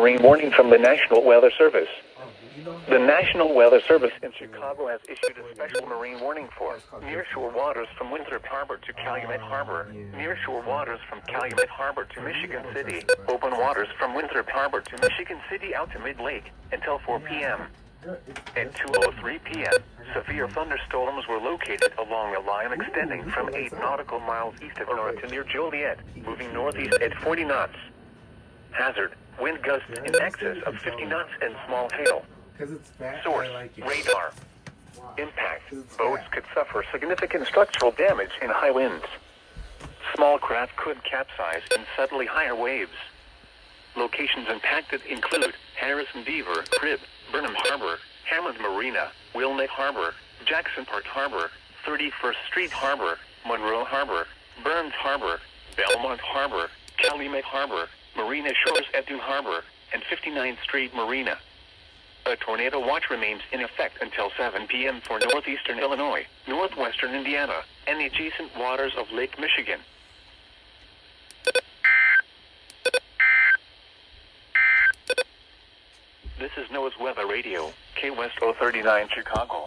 marine warning from the National Weather Service. The National Weather Service in Chicago has issued a special marine warning for nearshore waters from Winthrop Harbor to Calumet Harbor, nearshore waters from Calumet Harbor to Michigan City, open waters from Winthrop Harbor to Michigan City out to Mid-Lake until 4 p.m. At 2:03 p.m., severe thunderstorms were located along a line extending from 8 nautical miles east of North to near Joliet, moving northeast at 40 knots. Hazard, wind gusts in excess of 50 knots and small hail. Source, radar. Impact, boats could suffer significant structural damage in high winds. Small craft could capsize in suddenly higher waves. Locations impacted include Harrison Beaver, Crib, Burnham Harbor, Hammond Marina, Wilmette Harbor, Jackson Park Harbor, 31st Street Harbor, Monroe Harbor, Burns Harbor, Belmont Harbor, Calumet Harbor, Marina Shores at Dune Harbor, and 59th Street Marina. A tornado watch remains in effect until 7 p.m. for northeastern Illinois, northwestern Indiana, and the adjacent waters of Lake Michigan. This is NOAA's Weather Radio, K West 039 Chicago.